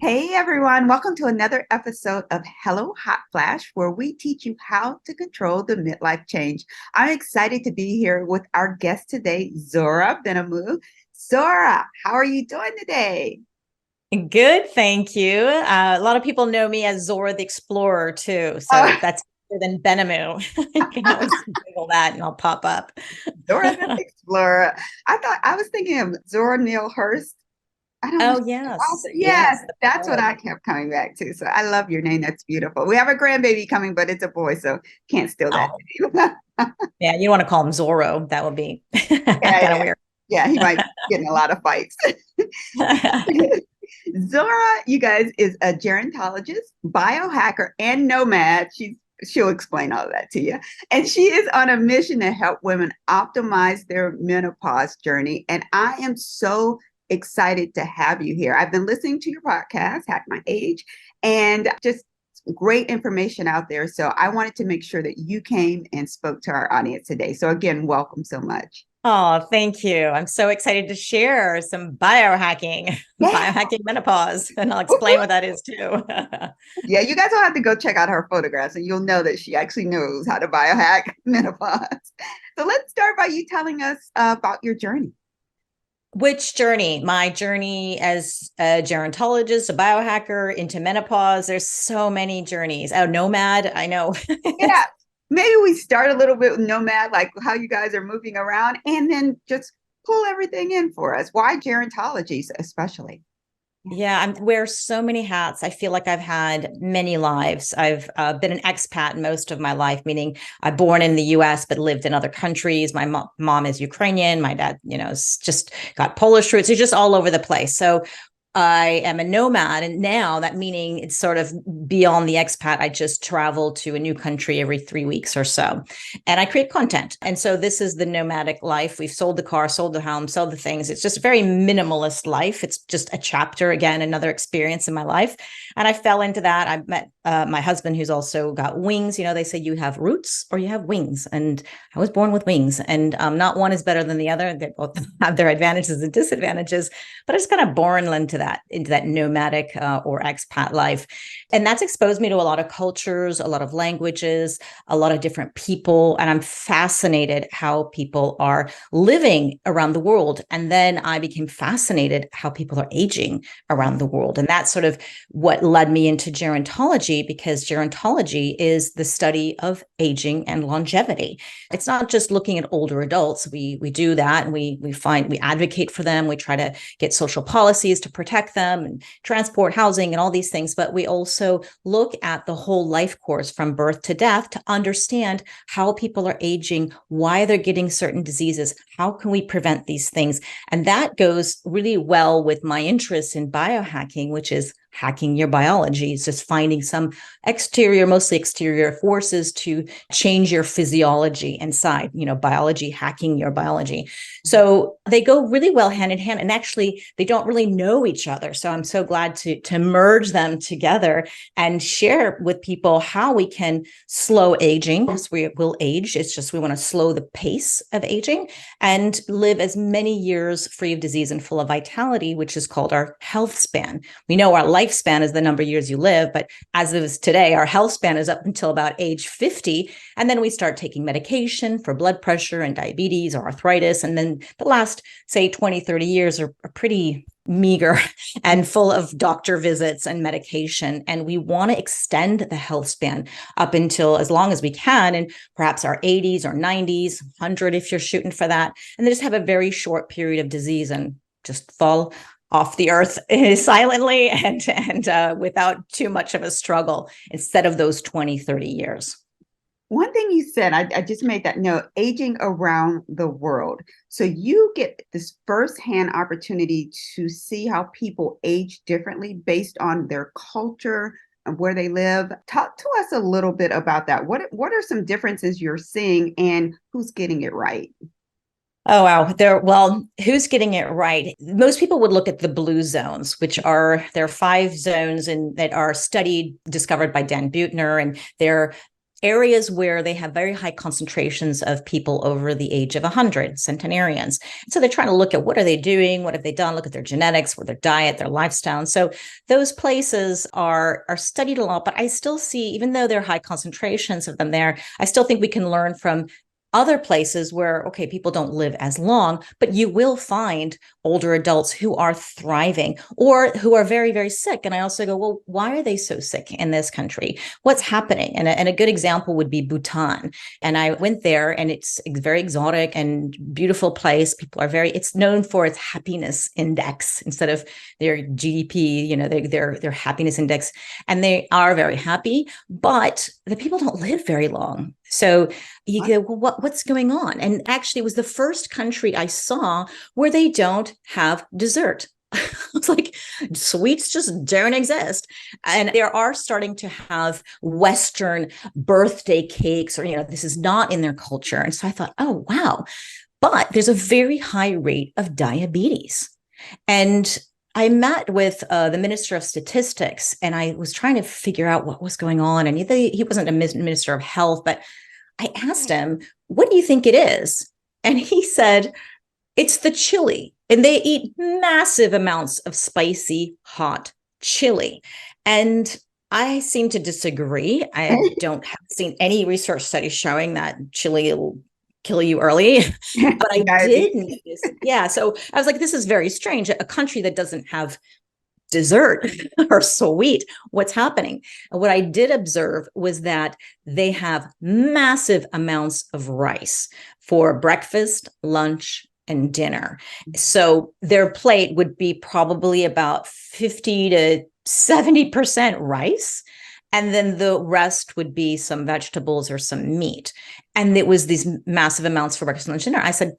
Hey everyone, welcome to another episode of Hello Hot Flash, where we teach you how to control the midlife change. I'm excited to be here with our guest today, Zora Benhamou. Zora, how are you doing today? Good, thank you. A lot of people know me as Zora the Explorer too, so Oh, that's better than Benhamou. You can always Google that and I'll pop up. Zora the Explorer. I was thinking of Zora Neale Hurst. I don't know. Oh yes, Yes, yes, the that's what poet. I kept coming back to. So I love your name. That's beautiful. We have a grandbaby coming, but it's a boy, so can't steal that Oh, name. yeah, you don't want to call him Zorro. That would be Yeah, kind of yeah. weird. Yeah, he might get in a lot of fights. Zora, you guys, is a gerontologist, biohacker, and nomad. She'll explain all of that to you. And she is on a mission to help women optimize their menopause journey. And I am so excited to have you here. I've been listening to your podcast, Hack My Age, and just great information out there. So I wanted to make sure that you came and spoke to our audience today. So again, welcome so much. Oh, thank you. I'm so excited to share some biohacking, Yeah. biohacking menopause, and I'll explain what that is too. Yeah, you guys will have to go check out her photographs and you'll know that she actually knows how to biohack menopause. So let's start by you telling us about your journey. Which journey? My journey as a gerontologist, a biohacker into menopause. There's so many journeys. Oh, nomad. I know. Yeah, maybe we start a little bit with Nomad, like how you guys are moving around, and then just pull everything in for us. Why gerontology, especially? Yeah. Yeah, I wear so many hats. I feel like I've had many lives. I've been an expat most of my life, meaning I'm born in the US, but lived in other countries. My mom is Ukrainian. My dad, is just got Polish roots. He's just all over the place. So I am a nomad, and now that meaning it's sort of beyond the expat. I just travel to a new country every 3 weeks or so, and I create content. And so this is the nomadic life. We've sold the car, sold the home, sold the things. It's just a very minimalist life. It's just a chapter, again, another experience in my life. And I fell into that. I met my husband, who's also got wings. They say you have roots or you have wings, and I was born with wings, and not one is better than the other. They both have their advantages and disadvantages, but I just kind of born into that nomadic or expat life. And that's exposed me to a lot of cultures, a lot of languages, a lot of different people. And I'm fascinated how people are living around the world. And then I became fascinated how people are aging around the world. And that's sort of what led me into gerontology, because gerontology is the study of aging and longevity. It's not just looking at older adults. We do that, and we advocate for them. We try to get social policies to protect them, and transport, housing, and all these things. But we also look at the whole life course from birth to death to understand how people are aging, why they're getting certain diseases, how can we prevent these things. And that goes really well with my interest in biohacking, which is hacking your biology. It's just finding some mostly exterior forces to change your physiology inside, biology, hacking your biology. So they go really well hand in hand. And actually, they don't really know each other. So I'm so glad to merge them together and share with people how we can slow aging. Because we will age. It's just we want to slow the pace of aging and live as many years free of disease and full of vitality, which is called our health span. We know our lifespan is the number of years you live, but as of today, our health span is up until about age 50. And then we start taking medication for blood pressure and diabetes or arthritis. And then the last, say, 20, 30 years are pretty meager and full of doctor visits and medication. And we want to extend the health span up until as long as we can, and perhaps our 80s or 90s, 100 if you're shooting for that. And they just have a very short period of disease and just fall off the earth silently and without too much of a struggle instead of those 20, 30 years. One thing you said, I just made that note, aging around the world. So you get this firsthand opportunity to see how people age differently based on their culture and where they live. Talk to us a little bit about that. What are some differences you're seeing and who's getting it right? Oh, wow. Who's getting it right? Most people would look at the blue zones, which are there are 5 zones and that are studied, discovered by Dan Buettner, and they're areas where they have very high concentrations of people over the age of 100, centenarians. So they're trying to look at what are they doing, what have they done, look at their genetics, what their diet, their lifestyle. And so those places are studied a lot, but I still see, even though there are high concentrations of them there, I still think we can learn from other places where, okay, people don't live as long, but you will find older adults who are thriving or who are very, very sick. And I also go, well, why are they so sick in this country? What's happening? And a good example would be Bhutan. And I went there, and it's very exotic and beautiful place. People are it's known for its happiness index instead of their GDP, their happiness index. And they are very happy, but the people don't live very long. So you go, well, what's going on? And actually, it was the first country I saw where they don't have dessert. It's like sweets just don't exist. And they are starting to have Western birthday cakes, or, this is not in their culture. And so I thought, oh, wow. But there's a very high rate of diabetes. And I met with the Minister of Statistics, and I was trying to figure out what was going on. And he wasn't a Minister of Health, but I asked him, what do you think it is? And he said, it's the chili. And they eat massive amounts of spicy, hot chili. And I seem to disagree. I don't have seen any research studies showing that chili will kill you early, but I did notice. Yeah. So I was like, this is very strange. A country that doesn't have dessert or sweet, what's happening? And what I did observe was that they have massive amounts of rice for breakfast, lunch, and dinner. So their plate would be probably about 50 to 70% rice. And then the rest would be some vegetables or some meat. And it was these massive amounts for breakfast, lunch, dinner. I said,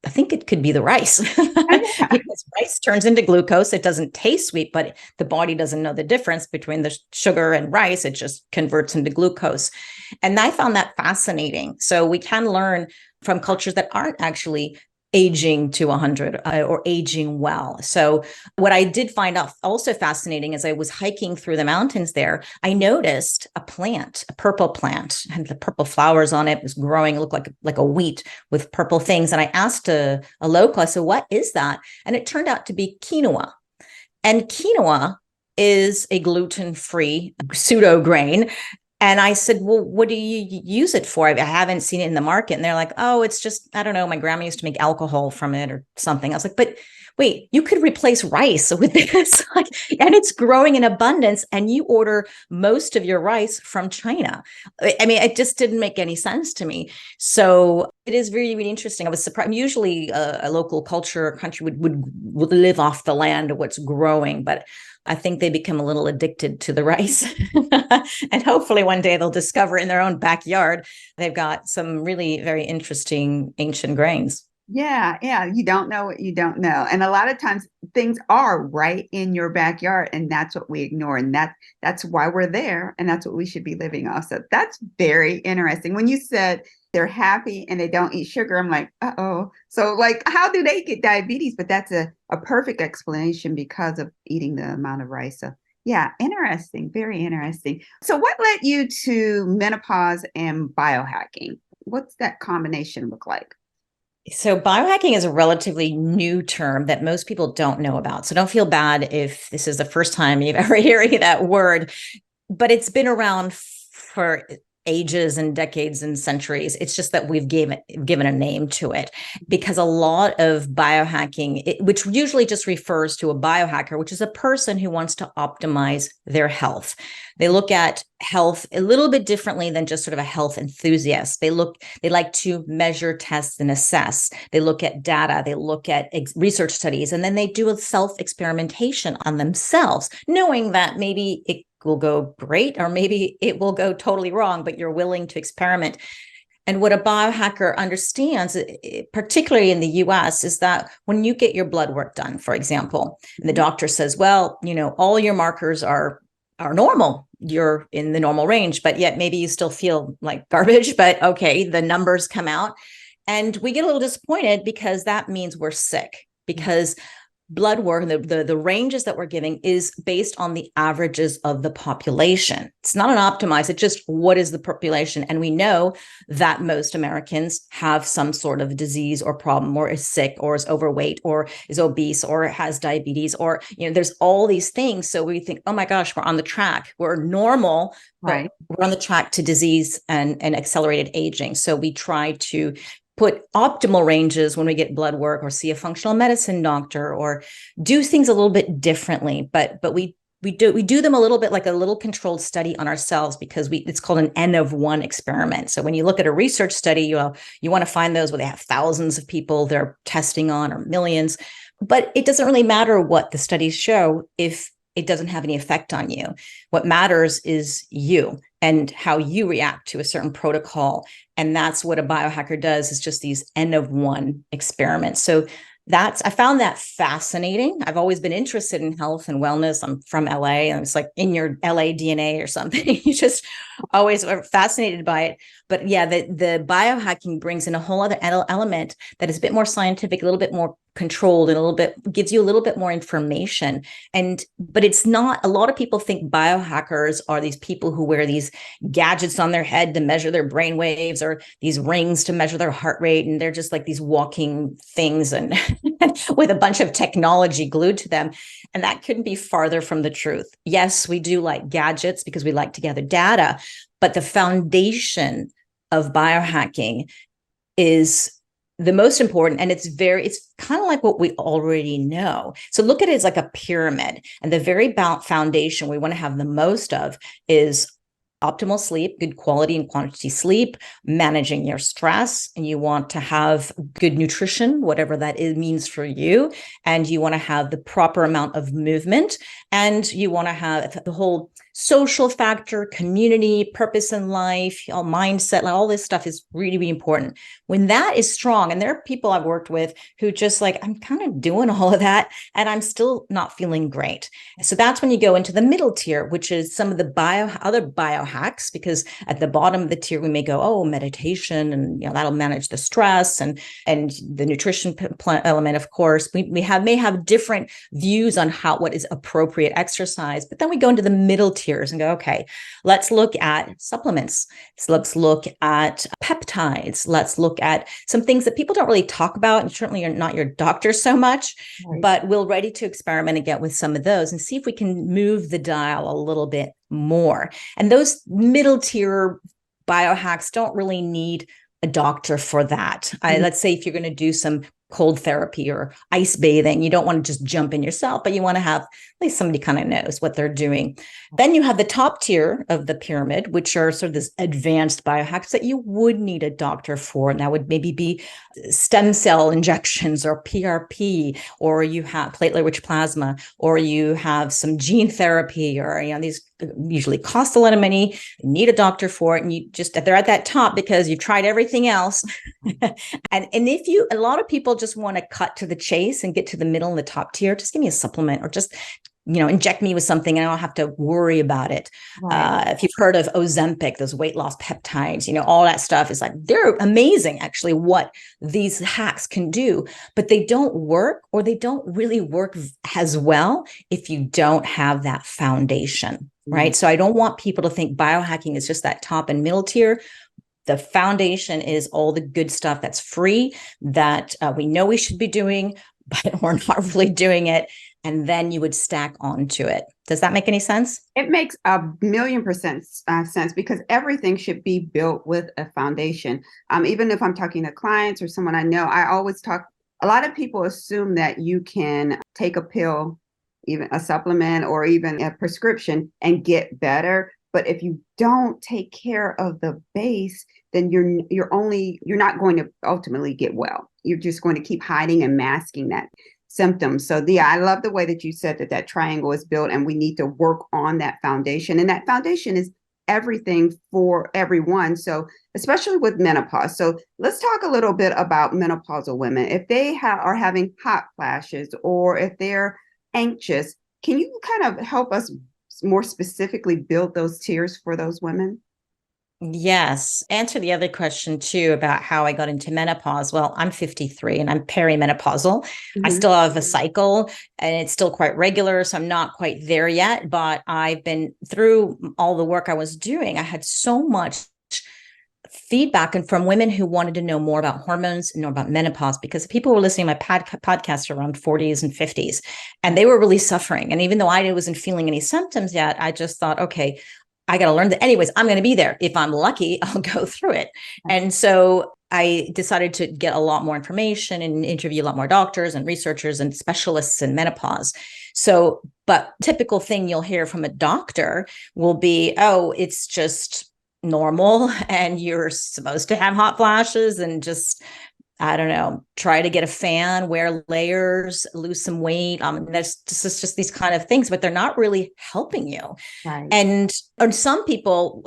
I think it could be the rice because rice turns into glucose. It doesn't taste sweet, but the body doesn't know the difference between the sugar and rice. It just converts into glucose. And I found that fascinating. So we can learn from cultures that aren't actually aging to 100 or aging well. So what I did find out also fascinating as I was hiking through the mountains there, I noticed a plant, a purple plant, had the purple flowers on it. It was growing, it looked like a wheat with purple things. And I asked a local, I said, what is that? And it turned out to be quinoa. And quinoa is a gluten-free pseudo grain. And I said, well, what do you use it for? I haven't seen it in the market. And they're like, oh, it's just, I don't know. My grandma used to make alcohol from it or something. I was like, but wait, you could replace rice with this. And it's growing in abundance. And you order most of your rice from China. I mean, it just didn't make any sense to me. So it is really, really interesting. I was surprised. Usually a local culture or country would live off the land of what's growing. But I think they become a little addicted to the rice. And hopefully one day they'll discover in their own backyard, they've got some really very interesting ancient grains. Yeah. You don't know what you don't know. And a lot of times things are right in your backyard, and that's what we ignore. And that's why we're there. And that's what we should be living off. So that's very interesting. When you said they're happy and they don't eat sugar, I'm like, uh-oh. So how do they get diabetes? But that's a perfect explanation because of eating the amount of rice. So yeah, interesting. Very interesting. So what led you to menopause and biohacking? What's that combination look like? So biohacking is a relatively new term that most people don't know about. So don't feel bad if this is the first time you've ever hearing that word, but it's been around for ages and decades and centuries. It's just that we've given a name to it, because a lot of biohacking, which usually just refers to a biohacker, which is a person who wants to optimize their health. They look at health a little bit differently than just sort of a health enthusiast. They like to measure, test, and assess. They look at data, they look at research studies, and then they do a self-experimentation on themselves, knowing that maybe it will go great or maybe it will go totally wrong, but you're willing to experiment. And what a biohacker understands, particularly in the US, is that when you get your blood work done, for example, and the doctor says, well, all your markers are normal, you're in the normal range, but yet maybe you still feel like garbage, but okay, the numbers come out. And we get a little disappointed because that means we're sick, because blood work, the ranges that we're giving is based on the averages of the population. It's not an optimized, it's just what is the population. And we know that most Americans have some sort of disease or problem, or is sick, or is overweight, or is obese, or has diabetes, or, there's all these things. So we think, oh my gosh, we're on the track. We're normal, but we're on the track to disease and accelerated aging. So we try to put optimal ranges when we get blood work or see a functional medicine doctor or do things a little bit differently. But we do them a little bit like a little controlled study on ourselves, because it's called an N of 1 experiment. So when you look at a research study, you want to find those where they have thousands of people they're testing on, or millions. But it doesn't really matter what the studies show if it doesn't have any effect on you. What matters is you and how you react to a certain protocol. And that's what a biohacker does, is just these N of 1 experiments. So I found that fascinating. I've always been interested in health and wellness. I'm from LA, and it's like in your LA DNA or something. You just always are fascinated by it. But yeah, the biohacking brings in a whole other element that is a bit more scientific, a little bit more controlled, and a little bit gives you a little bit more information. But it's not, a lot of people think biohackers are these people who wear these gadgets on their head to measure their brain waves, or these rings to measure their heart rate. And they're just like these walking things and with a bunch of technology glued to them. And that couldn't be farther from the truth. Yes, we do like gadgets because we like to gather data, but the foundation of biohacking is the most important. And it's kind of like what we already know. So look at it as like a pyramid. And the very foundation we want to have the most of is optimal sleep, good quality and quantity sleep, managing your stress, and you want to have good nutrition, whatever that means for you, and you want to have the proper amount of movement, and you want to have the whole social factor, community, purpose in life, mindset, all this stuff is really, really important. When that is strong, and there are people I've worked with who just like, I'm kind of doing all of that and I'm still not feeling great. So that's when you go into the middle tier, which is some of the other biohacks, because at the bottom of the tier, we may go, oh, meditation, and that'll manage the stress, and the nutrition element, of course. We may have different views on what is appropriate exercise, but then we go into the middle tiers and go, okay, let's look at supplements. So let's look at peptides. Let's look at some things that people don't really talk about, and certainly you're not your doctor so much, right, but we're ready to experiment and get with some of those and see if we can move the dial a little bit more. And those middle tier biohacks don't really need a doctor for that. Let's say if you're going to do some cold therapy or ice bathing, you don't want to just jump in yourself, but you want to have at least somebody kind of knows what they're doing. Then you have the top tier of the pyramid, which are sort of this advanced biohacks that you would need a doctor for. And that would maybe be stem cell injections or PRP, or you have platelet-rich plasma, or you have some gene therapy, or these usually cost a lot of money, you need a doctor for it, and they're at that top because you've tried everything else. and a lot of people just want to cut to the chase and get to the middle and the top tier, just give me a supplement, or just inject me with something and I don't have to worry about it. Right. If you've heard of Ozempic, those weight loss peptides, all that stuff is like, they're amazing, actually, what these hacks can do, but they don't work, or they don't really work as well if you don't have that foundation, right? So I don't want people to think biohacking is just that top and middle tier. The foundation is all the good stuff that's free, that we know we should be doing, but we're not really doing it. And then you would stack onto it. Does that make any sense? It makes 1,000,000% sense, because everything should be built with a foundation. Even if I'm talking to clients or someone I know, I always talk, a lot of people assume that you can take a pill, even a supplement, or even a prescription and get better. But if you don't take care of the base, then you're not going to ultimately get well. You're just going to keep hiding and masking that symptoms. So I love the way that you said that triangle is built, and we need to work on that foundation. And that foundation is everything for everyone. So especially with menopause. So let's talk a little bit about menopausal women. If they are having hot flashes, or if they're anxious, can you kind of help us more specifically build those tiers for those women? Yes. Answer the other question too about how I got into menopause. Well, I'm 53 and I'm perimenopausal. I Mm-hmm. still have a cycle and it's still quite regular. So I'm not quite there yet, but I've been through all the work I was doing. I had so much feedback and from women who wanted to know more about hormones and know about menopause because people were listening to my podcast around 40s and 50s and they were really suffering. And even though I wasn't feeling any symptoms yet, I just thought, okay, I got to learn that. Anyways, I'm going to be there. If I'm lucky, I'll go through it. And so I decided to get a lot more information and interview a lot more doctors and researchers and specialists in menopause. So, but typical thing you'll hear from a doctor will be, oh, it's just normal and you're supposed to have hot flashes and just, I don't know, try to get a fan, wear layers, lose some weight. There's just these kind of things, but they're not really helping you. Right. And some people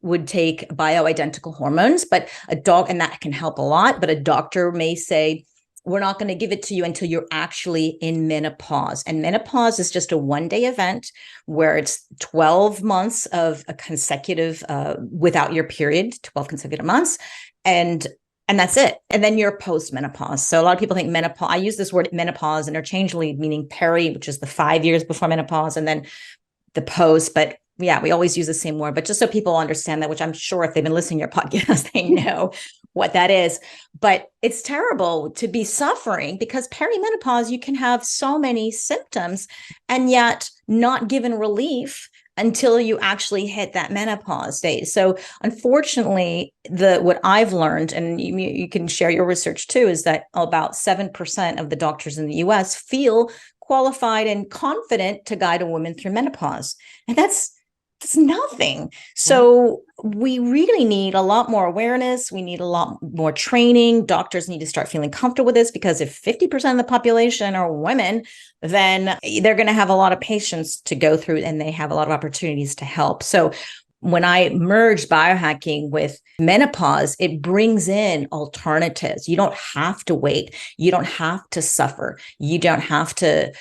would take bioidentical hormones, but and that can help a lot. But a doctor may say, we're not going to give it to you until you're actually in menopause. And menopause is just a 1-day event where it's 12 months of a consecutive, without your period, 12 consecutive months. And that's it. And then you're post-menopause. So a lot of people think menopause, I use this word menopause interchangeably, meaning peri, which is the 5 years before menopause, and then the post. But yeah, we always use the same word, but just so people understand that, which I'm sure if they've been listening to your podcast, they know what that is. But it's terrible to be suffering because perimenopause, you can have so many symptoms and yet not given relief until you actually hit that menopause stage. So unfortunately, what I've learned, and you can share your research too, is that about 7% of the doctors in the US feel qualified and confident to guide a woman through menopause. And that's nothing. So we really need a lot more awareness. We need a lot more training. Doctors need to start feeling comfortable with this because if 50% of the population are women, then they're going to have a lot of patients to go through and they have a lot of opportunities to help. So when I merged biohacking with menopause, it brings in alternatives. You don't have to wait. You don't have to suffer. You don't have to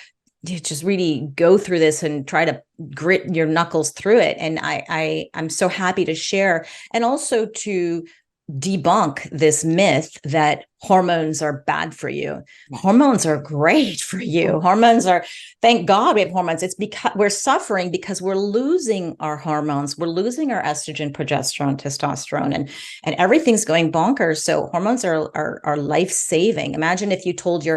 just really go through this and try to grit your knuckles through it. And I'm so happy to share and also to debunk this myth that hormones are bad for you. Hormones are great for you. Hormones are, thank God we have hormones. It's because we're suffering because we're losing our hormones. We're losing our estrogen, progesterone, testosterone, and everything's going bonkers. So hormones are life-saving. Imagine if you told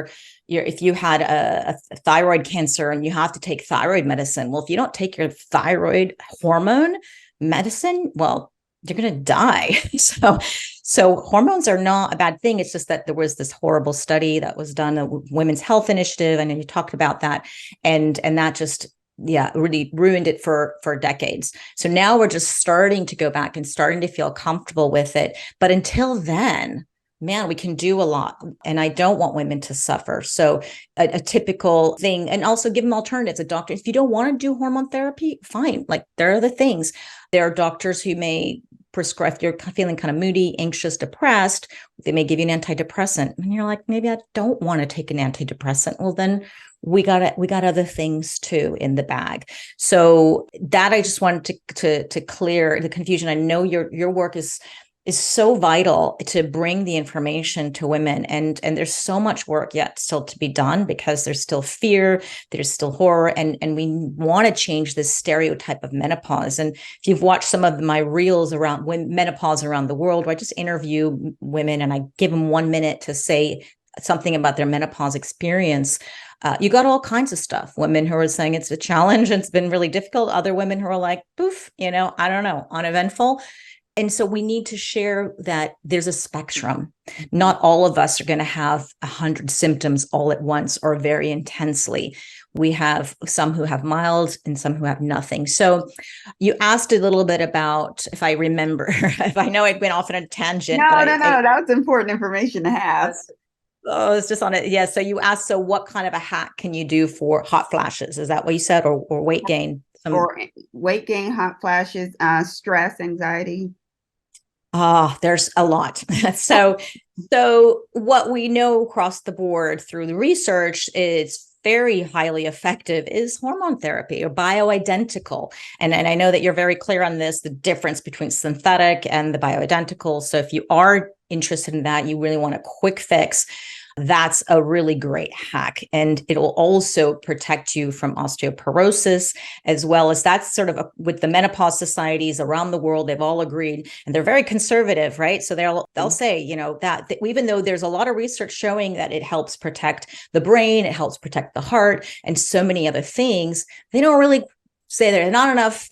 if you had a thyroid cancer and you have to take thyroid medicine. Well, if you don't take your thyroid hormone medicine, well, you're going to die. So hormones are not a bad thing. It's just that there was this horrible study that was done, a Women's Health Initiative. And you talked about that. And that just, yeah, really ruined it for decades. So now we're just starting to go back and starting to feel comfortable with it. But until then, man, we can do a lot. And I don't want women to suffer. So a typical thing, and also give them alternatives. A doctor, if you don't want to do hormone therapy, fine. Like there are the things. There are doctors who may prescribe, if you're feeling kind of moody, anxious, depressed, they may give you an antidepressant. And you're like, maybe I don't want to take an antidepressant. Well, then we got other things too in the bag. So that I just wanted to clear the confusion. I know your work is so vital to bring the information to women. And there's so much work yet still to be done because there's still fear, there's still horror, and we want to change this stereotype of menopause. And if you've watched some of my reels around menopause around the world, where I just interview women and I give them 1 minute to say something about their menopause experience, you got all kinds of stuff. Women who are saying it's a challenge, it's been really difficult. Other women who are like, poof, I don't know, uneventful. And so we need to share that there's a spectrum. Not all of us are going to have 100 symptoms all at once or very intensely. We have some who have mild and some who have nothing. So you asked a little bit about, if I remember, if I know I've been off on a tangent, No, but no, no. That was important information to have. oh, it's just on it. Yeah. So you asked, so what kind of a hack can you do for hot flashes? Is that what you said? Or weight gain? Or weight gain, hot flashes, stress, anxiety. There's a lot. So what we know across the board through the research is very highly effective is hormone therapy or bioidentical. And I know that you're very clear on this, the difference between synthetic and the bioidentical. So if you are interested in that, you really want a quick fix, that's a really great hack. And it will also protect you from osteoporosis, as well as that's sort of with the menopause societies around the world, they've all agreed, and they're very conservative, right? So they'll say, you know, that even though there's a lot of research showing that it helps protect the brain, it helps protect the heart, and so many other things, they don't really say there's not enough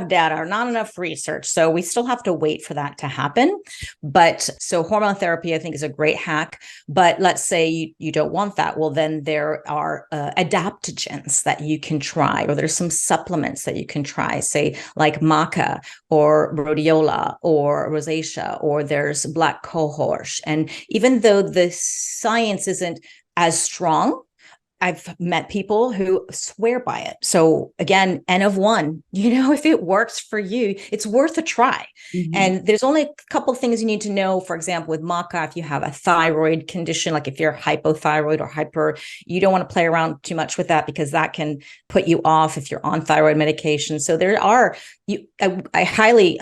data or not enough research. So we still have to wait for that to happen. But so hormone therapy, I think, is a great hack. But let's say you don't want that. Well, then there are adaptogens that you can try, or there's some supplements that you can try, say like maca or rhodiola or rosacea, or there's black cohosh. And even though the science isn't as strong, I've met people who swear by it. So again, N of one, you know, if it works for you, it's worth a try. Mm-hmm. And there's only a couple of things you need to know. For example, with maca, if you have a thyroid condition, like if you're hypothyroid or hyper, you don't want to play around too much with that, because that can put you off if you're on thyroid medication. So there are, I highly,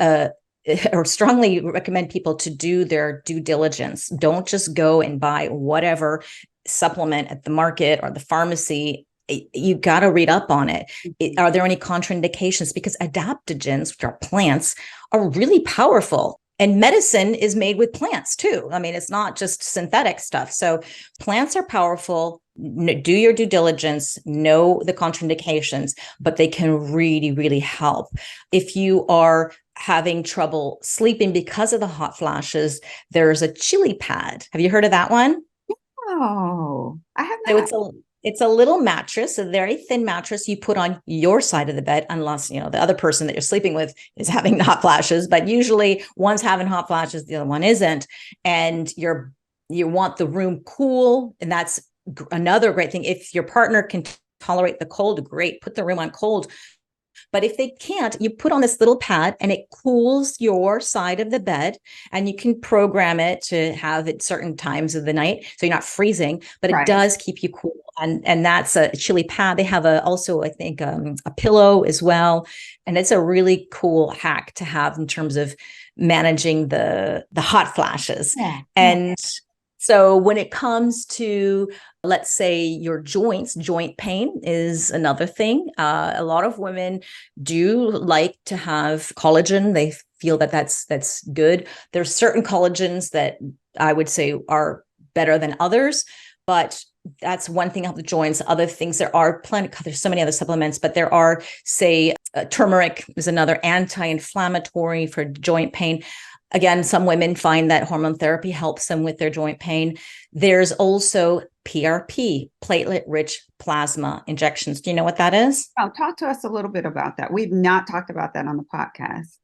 or strongly recommend people to do their due diligence. Don't just go and buy whatever supplement at the market or the pharmacy. You got to read up on it. Are there any contraindications? Because adaptogens, which are plants, are really powerful. And medicine is made with plants too. I mean, it's not just synthetic stuff. So plants are powerful. Do your due diligence, know the contraindications, but they can really, really help. If you are having trouble sleeping because of the hot flashes, there's a chili pad. Have you heard of that one? Oh, I have not. So it's a little mattress, a very thin mattress you put on your side of the bed, unless, you know, the other person that you're sleeping with is having hot flashes, but usually one's having hot flashes, the other one isn't. And you want the room cool. And that's another great thing. If your partner can tolerate the cold, great, put the room on cold. But if they can't, you put on this little pad and it cools your side of the bed, and you can program it to have at certain times of the night, so you're not freezing, but it does keep you cool. And that's a chili pad. They have also, I think, a pillow as well. And it's a really cool hack to have in terms of managing the hot flashes. Yeah. And so when it comes to, let's say, your joints, joint pain is another thing. A lot of women do like to have collagen. They feel that that's good. There's certain collagens that I would say are better than others, but that's one thing of the joints. Other things, there's so many other supplements, but there are, say, turmeric is another anti-inflammatory for joint pain. Again, some women find that hormone therapy helps them with their joint pain. There's also PRP, platelet-rich plasma injections. Do you know what that is? Oh, talk to us a little bit about that. We've not talked about that on the podcast.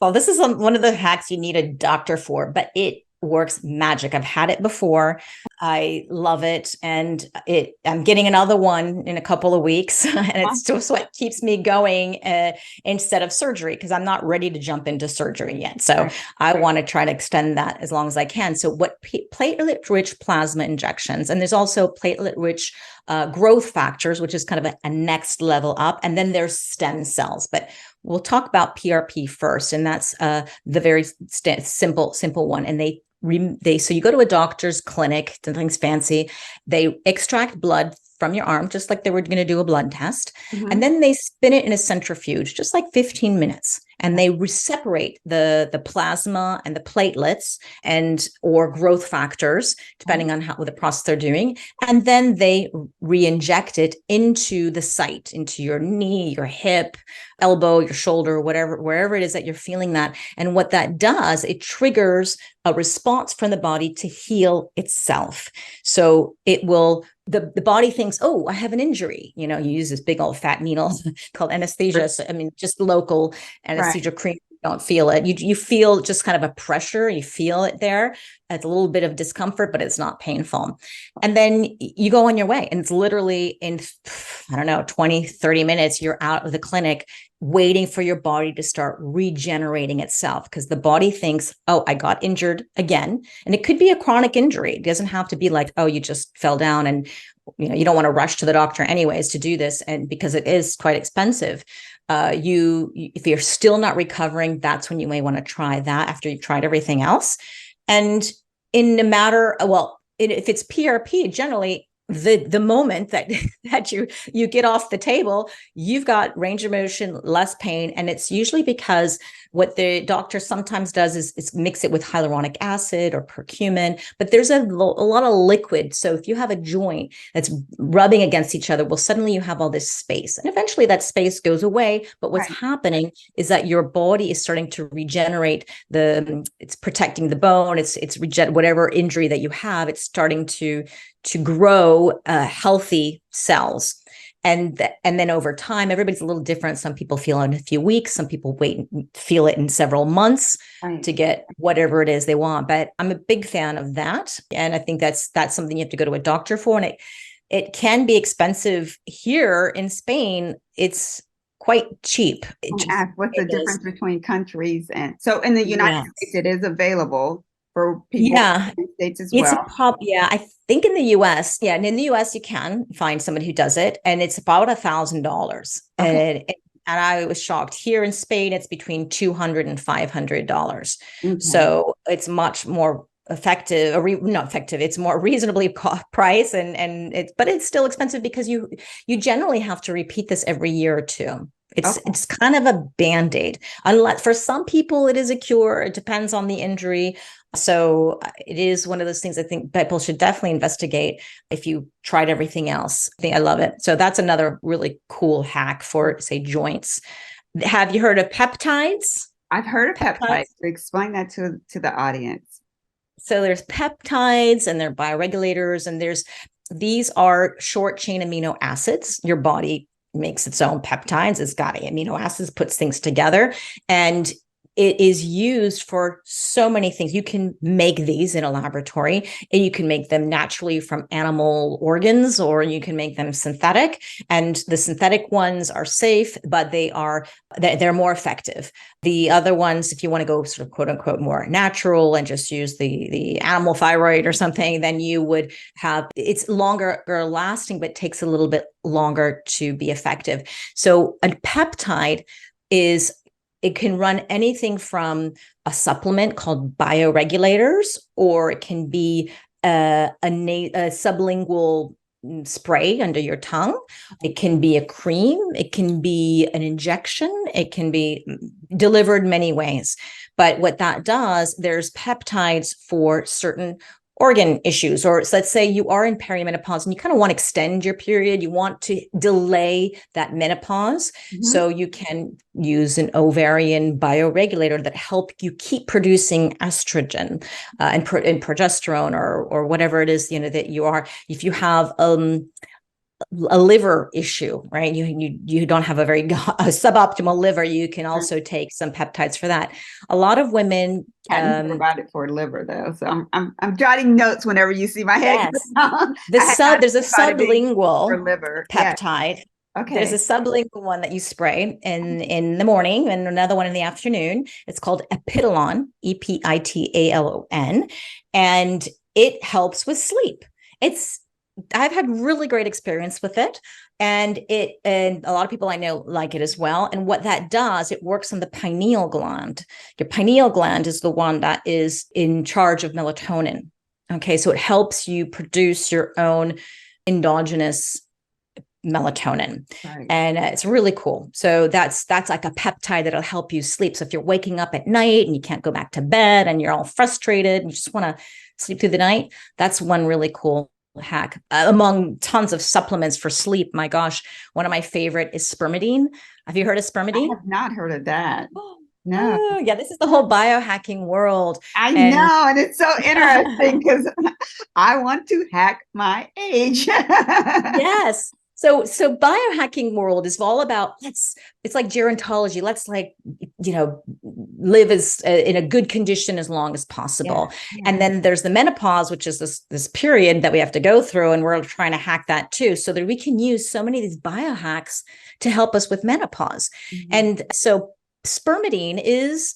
Well, this is one of the hacks you need a doctor for, but it works magic. I've had it before. I love it. And I'm getting another one in a couple of weeks. And it's just what keeps me going instead of surgery, because I'm not ready to jump into surgery yet. So I want to try to extend that as long as I can. So what platelet-rich plasma injections, and there's also platelet-rich growth factors, which is kind of a next level up. And then there's stem cells. But we'll talk about PRP first. And that's the very simple one. And so you go to a doctor's clinic, nothing's fancy. They extract blood from your arm, just like they were going to do a blood test. Mm-hmm. And then they spin it in a centrifuge, just like 15 minutes. And they separate the plasma and the platelets or growth factors, depending on what the process they're doing. And then they re-inject it into the site, into your knee, your hip, elbow, your shoulder, wherever it is that you're feeling that. And what that does, it triggers a response from the body to heal itself. So it will, the body thinks, oh, I have an injury. You know, you use this big old fat needle called anesthesia. So, I mean, just local anesthesia cream. You don't feel it. You feel just kind of a pressure. You feel it there. It's a little bit of discomfort, but it's not painful. And then you go on your way. And it's literally in, 20, 30 minutes, you're out of the clinic waiting for your body to start regenerating itself, because the body thinks, oh, I got injured again. And it could be a chronic injury. It doesn't have to be like, oh, you just fell down and you don't want to rush to the doctor anyways to do this, and because it is quite expensive. If you're still not recovering, that's when you may want to try that after you've tried everything else. And in a matter, if it's PRP, generally the moment that you get off the table, you've got range of motion, less pain. And it's usually because what the doctor sometimes does is mix it with hyaluronic acid or curcumin, but there's a lot of liquid. So if you have a joint that's rubbing against each other, well, suddenly you have all this space, and eventually that space goes away. But what's happening is that your body is starting to regenerate it's protecting the bone. It's whatever injury that you have, it's starting to grow healthy cells. And then over time, everybody's a little different. Some people feel it in a few weeks. Some people wait and feel it in several months to get whatever it is they want. But I'm a big fan of that. And I think that's something you have to go to a doctor for. And it can be expensive here in Spain. It's quite cheap. What's the difference between countries? And so in the United States, it is available for people in the United States as well. I think in the US, and in the US you can find somebody who does it, and it's about $1,000. And I was shocked. Here in Spain, it's between $200 and $500. So it's much more effective, not effective. It's more reasonably priced, but it's still expensive because you generally have to repeat this every year or two. It's kind of a Band-Aid. Unless for some people it is a cure. It depends on the injury. So it is one of those things I think people should definitely investigate if you tried everything else. I love it. So that's another really cool hack for, say, joints. Have you heard of peptides? I've heard of peptides. Explain that to the audience. So there's peptides and they're bioregulators, and these are short chain amino acids. Your body makes its own peptides. It's got amino acids, puts things together, and it is used for so many things. You can make these in a laboratory, and you can make them naturally from animal organs, or you can make them synthetic. And the synthetic ones are safe, but they're more effective. The other ones, if you want to go sort of quote unquote more natural and just use the animal thyroid or something, then you would have, it's longer lasting, but takes a little bit longer to be effective. So a peptide it can run anything from a supplement called Bioregulators, or it can be a sublingual spray under your tongue. It can be a cream. It can be an injection. It can be delivered many ways. But what that does, there's peptides for certain organ issues, or let's say you are in perimenopause and you kind of want to extend your period, you want to delay that menopause. So you can use an ovarian bioregulator that help you keep producing estrogen and progesterone or whatever it is, that you are. If you have a liver issue, right? You don't have a suboptimal liver. You can also take some peptides for that. A lot of women hadn't heard about it for liver though, so I'm jotting notes whenever you see my head. Yes. There's a sublingual liver peptide. Okay. There's a sublingual one that you spray in the morning, and another one in the afternoon. It's called Epitalon, Epitalon, and it helps with sleep. I've had really great experience with it, and a lot of people I know like it as well. And what that does, it works on the pineal gland. Your pineal gland is the one that is in charge of melatonin. Okay, so it helps you produce your own endogenous melatonin, and it's really cool. So that's like a peptide that'll help you sleep. So if you're waking up at night and you can't go back to bed and you're all frustrated and you just want to sleep through the night, that's one really cool hack among tons of supplements for sleep. My gosh, one of my favorite is spermidine. Have you heard of spermidine? I have not heard of that. No. Yeah, this is the whole biohacking world. I know, and it's so interesting because I want to hack my age. Yes. So biohacking world is all about it's like gerontology. Let's live as in a good condition as long as possible. Yeah. And then there's the menopause, which is this period that we have to go through, and we're trying to hack that too, so that we can use so many of these biohacks to help us with menopause. And so spermidine is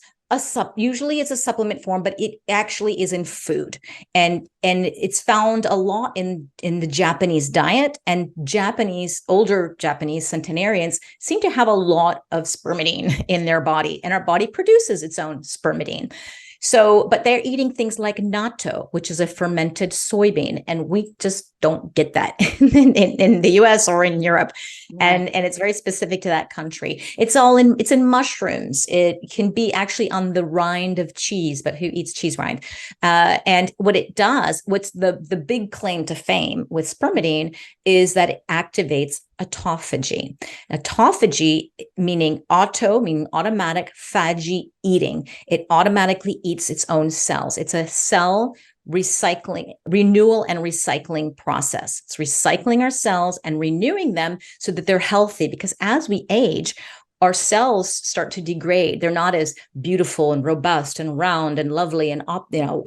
usually it's a supplement form, but it actually is in food, and it's found a lot in the Japanese diet, and older Japanese centenarians seem to have a lot of spermidine in their body, and our body produces its own spermidine. So, but they're eating things like natto, which is a fermented soybean, and we just don't get that in the US or in Europe. And it's very specific to that country. It's in mushrooms. It can be actually on the rind of cheese, but who eats cheese rind? And what it does, what's the big claim to fame with spermidine is that it activates autophagy. Autophagy, meaning automatic, phagy, eating. It automatically eats its own cells. It's a cell renewal and recycling process. It's recycling our cells and renewing them so that they're healthy, because as we age, our cells start to degrade. They're not as beautiful and robust and round and lovely and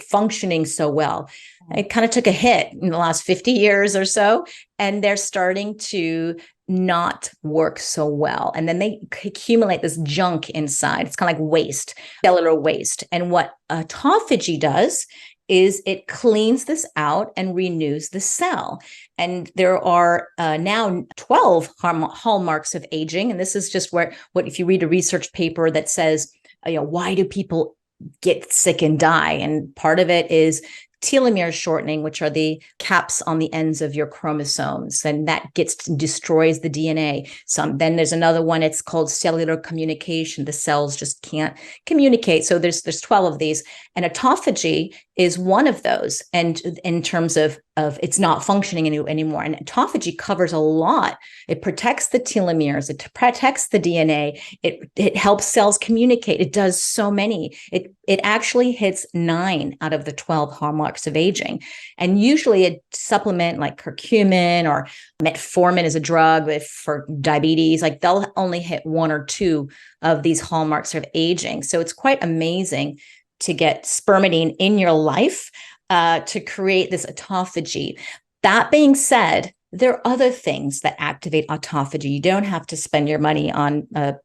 functioning so well. It kind of took a hit in the last 50 years or so, and they're starting to not work so well. And then they accumulate this junk inside. It's kind of like waste, cellular waste. And what autophagy does is it cleans this out and renews the cell. And there are now 12 hallmarks of aging. And this is just what if you read a research paper that says, why do people get sick and die? And part of it is telomere shortening, which are the caps on the ends of your chromosomes, and that destroys the DNA. Then there's another one. It's called cellular communication. The cells just can't communicate. So there's 12 of these, and autophagy is one of those. And in terms of it's not functioning anymore. And autophagy covers a lot. It protects the telomeres. It protects the DNA. It helps cells communicate. It does so many. It actually hits 9 out of the 12 hallmarks of aging. And usually a supplement like curcumin or metformin is a drug for diabetes. Like they'll only hit 1 or 2 of these hallmarks of aging. So it's quite amazing to get spermidine in your life to create this autophagy. That being said, there are other things that activate autophagy. You don't have to spend your money on a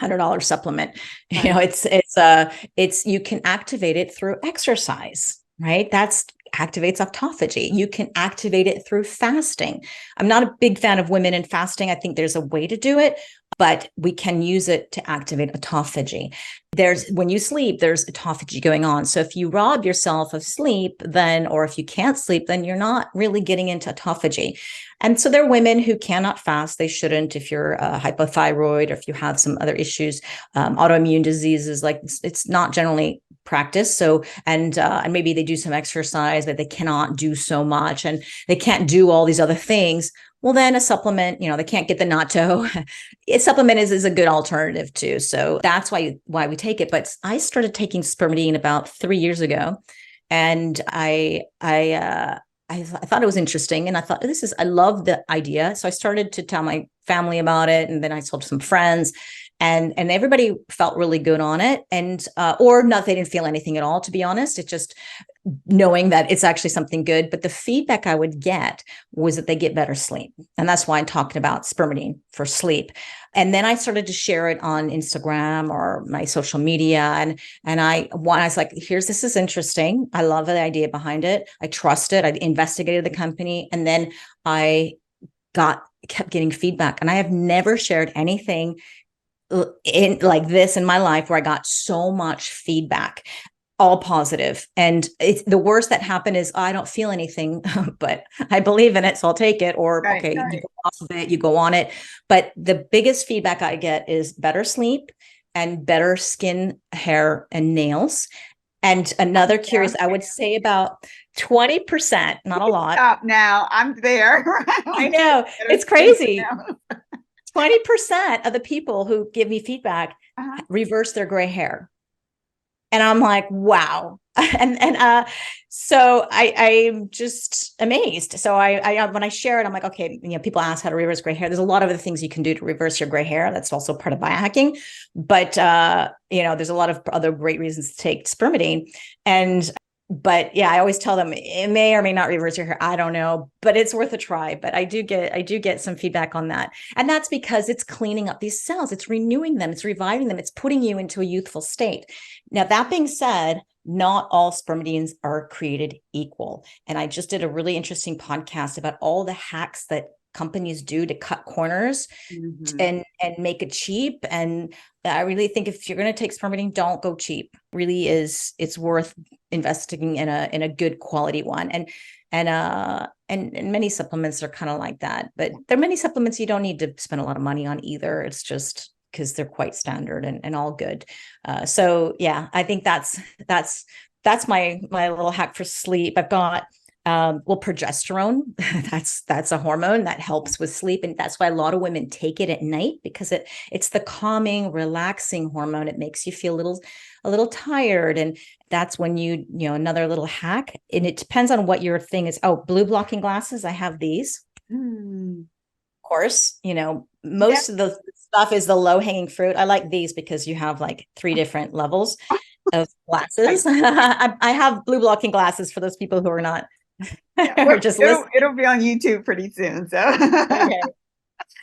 $100 supplement. It's you can activate it through exercise, right? That's activates autophagy. You can activate it through fasting. I'm not a big fan of women in fasting. I think there's a way to do it, but we can use it to activate autophagy. When you sleep, there's autophagy going on. So if you rob yourself of sleep, or if you can't sleep, then you're not really getting into autophagy. And so there are women who cannot fast. They shouldn't. If you're hypothyroid or if you have some other issues, autoimmune diseases, like it's not generally practiced. So, and maybe they do some exercise, but they cannot do so much and they can't do all these other things. Well, then a supplement, they can't get the natto. A supplement is a good alternative too. So that's why we take it. But I started taking spermidine about 3 years ago, and I thought it was interesting, and I thought I love the idea. So I started to tell my family about it, and then I told some friends, and everybody felt really good on it, and or not, they didn't feel anything at all, to be honest. It just knowing that it's actually something good. But the feedback I would get was that they get better sleep, and that's why I'm talking about spermidine for sleep. And then I started to share it on Instagram or my social media. And I was like, this is interesting. I love the idea behind it. I trust it. I investigated the company. And then I kept getting feedback. And I have never shared anything in like this in my life where I got so much feedback, all positive. And the worst that happened is I don't feel anything, but I believe in it, so I'll take it. Or right. You go off of it, you go on it. But the biggest feedback I get is better sleep and better skin, hair, and nails. And another curious, I would say about 20%, not a lot. Stop now, I'm there. I know, it's crazy. 20% of the people who give me feedback reverse their gray hair. And I'm like, wow. So I'm just amazed. So I when I share it, I'm like, okay, people ask how to reverse gray hair. There's a lot of other things you can do to reverse your gray hair. That's also part of biohacking. But, there's a lot of other great reasons to take spermidine. And But yeah, I always tell them it may or may not reverse your hair. I don't know, but it's worth a try. But I do get some feedback on that. And that's because it's cleaning up these cells, it's renewing them, it's reviving them, it's putting you into a youthful state. Now, that being said, not all spermidines are created equal. And I just did a really interesting podcast about all the hacks that companies do to cut corners and make it cheap. And I really think if you're going to take spermidine, don't go cheap. Really it's worth investing in a good quality one. And many supplements are kind of like that, but there are many supplements you don't need to spend a lot of money on either. It's just because they're quite standard and all good. So yeah, I think that's my little hack for sleep. I've got progesterone, that's a hormone that helps with sleep. And that's why a lot of women take it at night, because it's the calming, relaxing hormone. It makes you feel a little tired. And that's when another little hack. And it depends on what your thing is. Oh, blue blocking glasses. I have these. Of course, most of the stuff is the low hanging fruit. I like these because you have like 3 different levels of glasses. I have blue blocking glasses for those people who are not. Or just it'll be on YouTube pretty soon. So okay.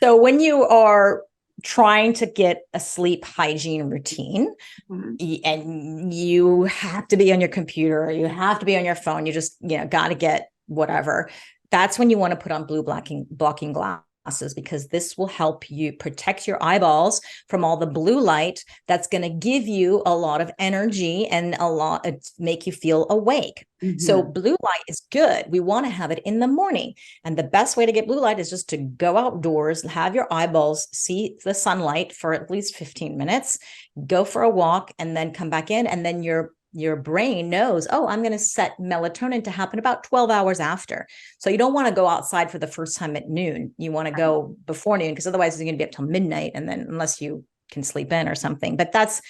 So when you are trying to get a sleep hygiene routine, and you have to be on your computer, you have to be on your phone, you just got to get whatever, that's when you want to put on blue blocking glasses, because this will help you protect your eyeballs from all the blue light that's going to give you a lot of energy and make you feel awake. So blue light is good. We want to have it in the morning. And the best way to get blue light is just to go outdoors, have your eyeballs see the sunlight for at least 15 minutes, go for a walk, and then come back in. And then your brain knows, oh, I'm going to set melatonin to happen about 12 hours after. So you don't want to go outside for the first time at noon. You want to go before noon, because otherwise you're going to be up till midnight. And then unless you can sleep in or something, but this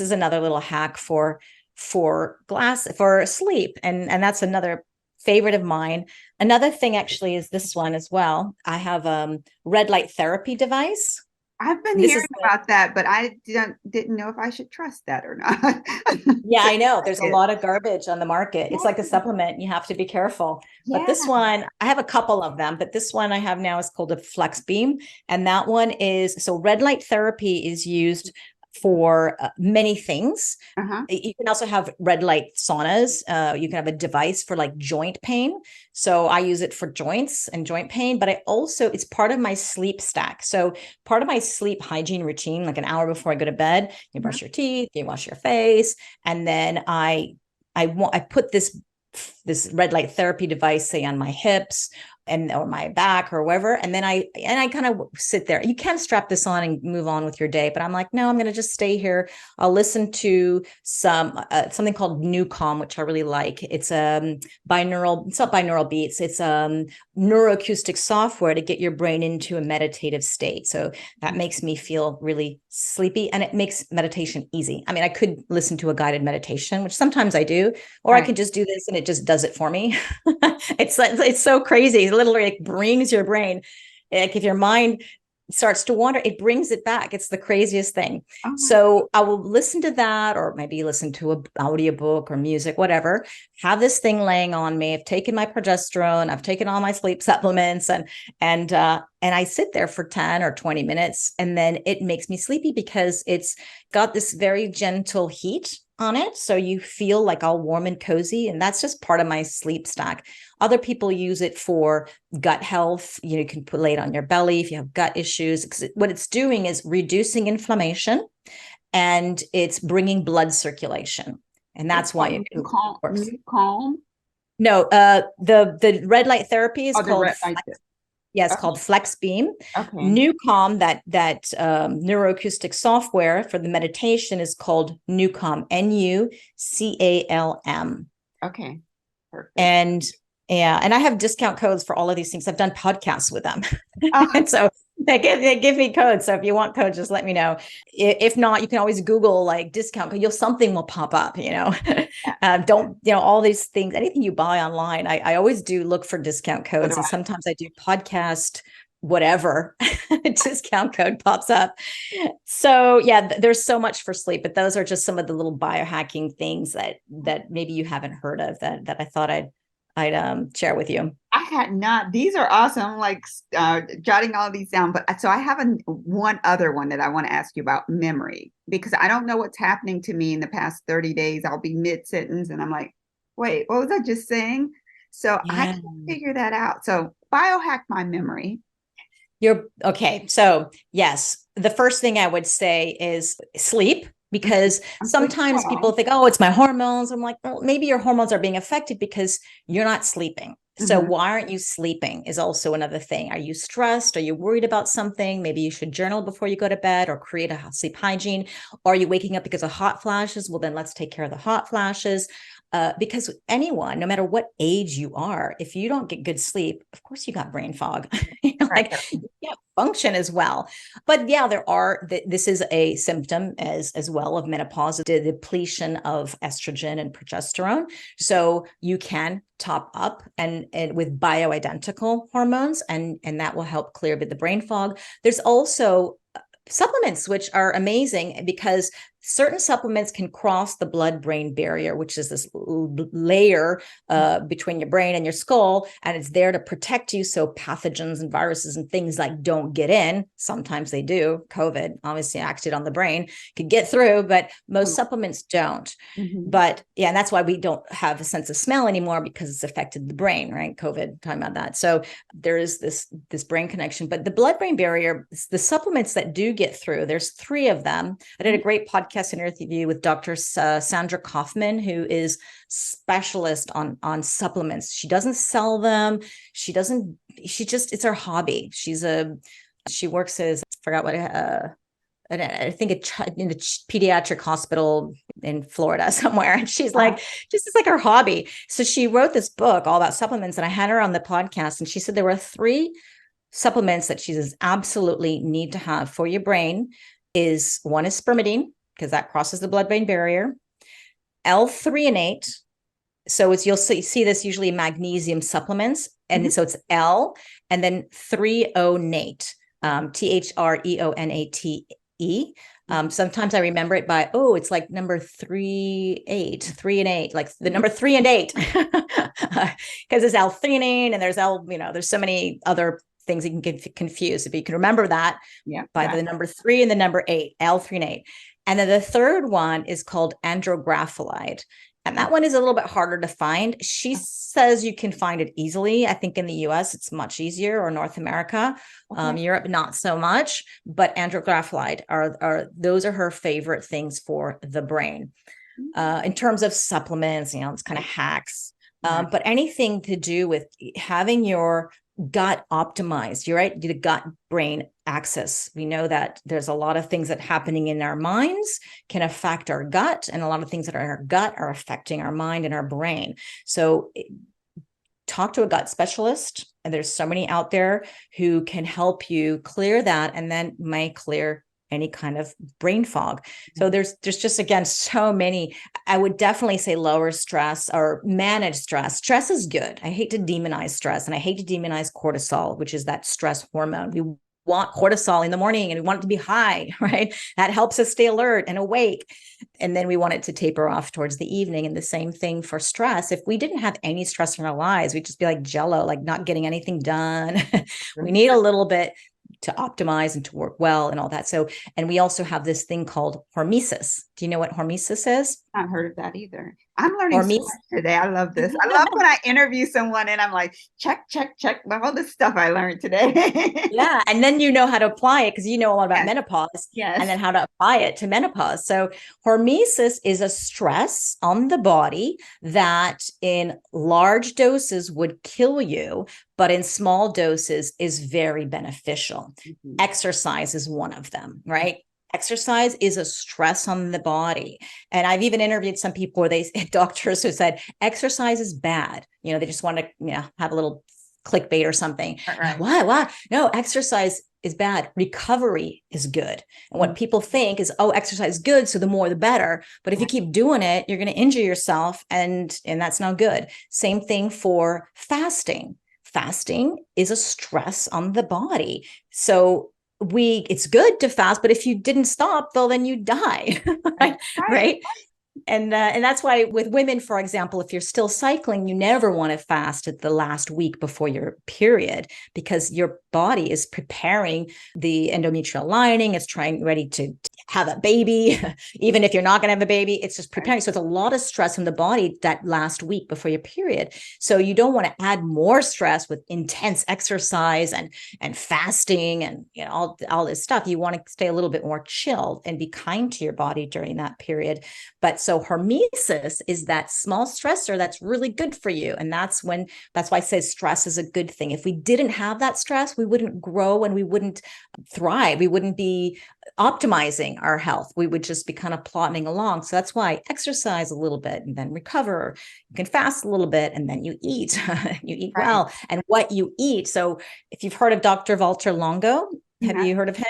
is another little hack for sleep. And that's another favorite of mine. Another thing actually is this one as well. I have red light therapy device. I've been hearing about that, but I didn't know if I should trust that or not. Yeah, I know. There's a lot of garbage on the market. It's like a supplement. You have to be careful. Yeah. But this one, I have a couple of them, but this one I have now is called a Flex Beam. And that one so red light therapy is used for many things. You can also have red light saunas. You can have a device for like joint pain. So I use it for joints and joint pain, but it's part of my sleep stack. So part of my sleep hygiene routine, like an hour before I go to bed, you brush your teeth, you wash your face. And then I put this red light therapy device, say on my hips or my back or wherever. And then I kind of sit there. You can strap this on and move on with your day, but I'm like, no, I'm going to just stay here. I'll listen to something called NuCalm, which I really like. It's it's not binaural beats. It's neuroacoustic software to get your brain into a meditative state. So that makes me feel really sleepy, and it makes meditation easy. I mean, I could listen to a guided meditation, which sometimes I do, or I could just do this and it just does it for me. It's so crazy. It literally like brings your brain. Like if your mind starts to wander, it brings it back. It's the craziest thing. So I will listen to that, or maybe listen to an audiobook or music, whatever, have this thing laying on me. I've taken my progesterone, I've taken all my sleep supplements, and I sit there for 10 or 20 minutes, and then it makes me sleepy because it's got this very gentle heat on it. So you feel like all warm and cozy. And that's just part of my sleep stack. Other people use it for gut health. You can lay it on your belly if you have gut issues. What it's doing is reducing inflammation, and it's bringing blood circulation. And that's why it works. Calm? No, the red light therapy is called Yes, called Flex Beam. NuCalm, that neuroacoustic software for the meditation, is called NuCalm, NuCalm. Okay. Perfect. And I have discount codes for all of these things. I've done podcasts with them. And so they give me codes. So if you want codes, just let me know. If not, you can always Google like discount code. Something will pop up, all these things, anything you buy online. I always do look for discount codes. And sometimes I do podcast whatever discount code pops up. So yeah, there's so much for sleep, but those are just some of the little biohacking things that maybe you haven't heard of that I thought I'd share with you. I had not. These are awesome. I'm like jotting all these down. But so I have one other one that I want to ask you about memory because I don't know what's happening to me in the past 30 days. I'll be mid sentence and I'm like, wait, what was I just saying? So I Yeah. can't figure that out. So biohack my memory. You're okay. So, yes, the first thing I would say is sleep, because I'm sleeping sometimes people well. think, oh, it's my hormones. I'm like, well, maybe your hormones are being affected because you're not sleeping. So, Mhm. why aren't you sleeping is also another thing. Are you stressed? Are you worried about something? Maybe you should journal before you go to bed or create a sleep hygiene. Or are you waking up because of hot flashes? Well, then let's take care of the hot flashes. Because anyone, no matter what age you are, if you don't get good sleep, of course you got brain fog. Right. Like you can't function as well. But yeah, this is a symptom as well of menopause, the depletion of estrogen and progesterone. So you can top up and with bioidentical hormones, and that will help clear the brain fog. There's also supplements which are amazing because certain supplements can cross the blood-brain barrier, which is this layer between your brain and your skull, and it's there to protect you so pathogens and viruses and things like don't get in. Sometimes they do. COVID obviously acted on the brain, could get through, but most supplements don't. Mhm. But yeah, and that's why we don't have a sense of smell anymore, because it's affected the brain, right? COVID, talking about that. So there is this brain connection. But the blood-brain barrier, the supplements that do get through, there's 3 of them. I did a great podcast interview with Dr. Sandra Kaufman, who is specialist on supplements. She doesn't sell them. She just, it's her hobby. She works as, I forgot what, I think in a pediatric hospital in Florida somewhere. And she's like, just is like her hobby. So she wrote this book all about supplements, and I had her on the podcast, and she said there were 3 supplements that she says absolutely need to have for your brain. One is spermidine, because that crosses the blood-brain barrier. L-threonate. So you'll see this usually in magnesium supplements. And so it's L and then threonate, threonate. Sometimes I remember it by, it's like number 3 and 8, like the number 3 and 8, because there's L-theanine and there's so many other things you can get confused. If you can remember that by the number 3 and the number 8, L-threonate. And then the third one is called andrographylide. And that one is a little bit harder to find. She says you can find it easily. I think in the US, it's much easier, or North America. Europe, not so much. But andrographylide those are her favorite things for the brain. In terms of supplements, it's kind of hacks. But anything to do with having your gut optimized, you're right, the gut brain axis. We know that there's a lot of things that happening in our minds can affect our gut, and a lot of things that are in our gut are affecting our mind and our brain. So talk to a gut specialist, and there's so many out there who can help you clear that, and then may clear any kind of brain fog. So there's just, again, so many. I would definitely say lower stress or manage stress. Stress is good. I hate to demonize stress, and I hate to demonize cortisol, which is that stress hormone. We want cortisol in the morning and we want it to be high, right? That helps us stay alert and awake. And then we want it to taper off towards the evening. And the same thing for stress. If we didn't have any stress in our lives, we'd just be like jello, like not getting anything done. We need a little bit to optimize and to work well and all that. So, and we also have this thing called hormesis. Do you know what hormesis is? Not heard of that either. I'm learning so Hormesis. much today. I love this. I love when I interview someone and I'm like, check, check, check. All this stuff I learned today. Yeah. And then you know how to apply it because you know a lot about menopause, Yes. and then how to apply it to menopause. So hormesis is a stress on the body that in large doses would kill you, but in small doses is very beneficial. Exercise is one of them, right? Exercise is a stress on the body. And I've even interviewed some people where doctors who said exercise is bad. They just want to, have a little clickbait or something. Right. Why? No, exercise is bad. Recovery is good. And what people think is, exercise is good, so the more the better. But if you keep doing it, you're going to injure yourself, and that's not good. Same thing for fasting. fasting is a stress on the body. So it's good to fast, but if you didn't stop, well, then you die, Right. right? And that's why with women, for example, if you're still cycling, you never want to fast at the last week before your period, because your body is preparing the endometrial lining. It's ready to have a baby. Even if you're not going to have a baby, it's just preparing. So it's a lot of stress in the body that last week before your period. So you don't want to add more stress with intense exercise and fasting and all this stuff. You want to stay a little bit more chilled and be kind to your body during that period. But so hormesis is that small stressor that's really good for you. And that's why I say stress is a good thing. If we didn't have that stress, we wouldn't grow and we wouldn't thrive. We wouldn't be optimizing our health. We would just be kind of plodding along. So that's why exercise a little bit and then recover. You can fast a little bit and then you eat. You eat well. And what you eat. So if you've heard of Dr. Walter Longo, have you heard of him?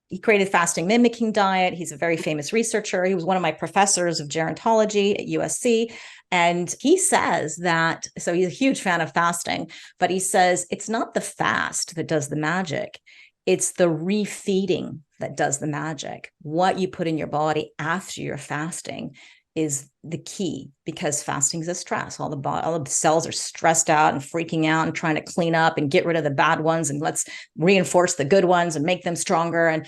He created fasting mimicking diet. He's a very famous researcher. He was one of my professors of gerontology at USC. And he says that, so he's a huge fan of fasting, but he says it's not the fast that does the magic. It's the refeeding that does the magic. What you put in your body after you're fasting is the key, because fasting is a stress. All the cells are stressed out and freaking out and trying to clean up and get rid of the bad ones, and let's reinforce the good ones and make them stronger.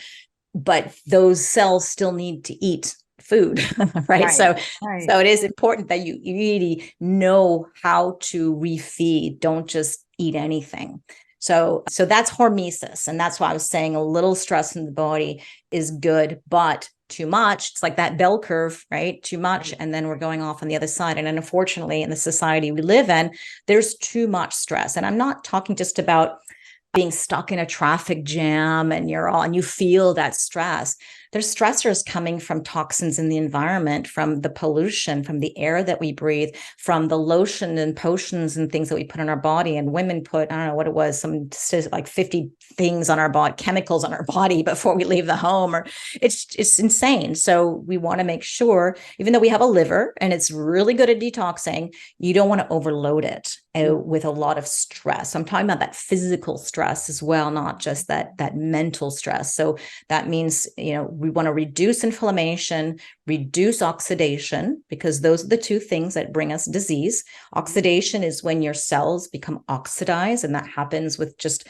But those cells still need to eat food, right? So it is important that you really know how to refeed. Don't just eat anything. So that's hormesis. And that's why I was saying a little stress in the body is good, but too much, it's like that bell curve, right? Too much. And then we're going off on the other side. And unfortunately, in the society we live in, there's too much stress. And I'm not talking just about being stuck in a traffic jam and you feel that stress. There's stressors coming from toxins in the environment, from the pollution, from the air that we breathe, from the lotion and potions and things that we put on our body. And women put, I don't know what it was, like 50 things on our body, chemicals on our body before we leave the home, or it's insane. So we want to make sure, even though we have a liver and it's really good at detoxing, you don't want to overload it with a lot of stress. I'm talking about that physical stress as well, not just that mental stress. So that means, we want to reduce inflammation, reduce oxidation, because those are the two things that bring us disease. Oxidation is when your cells become oxidized, and that happens with just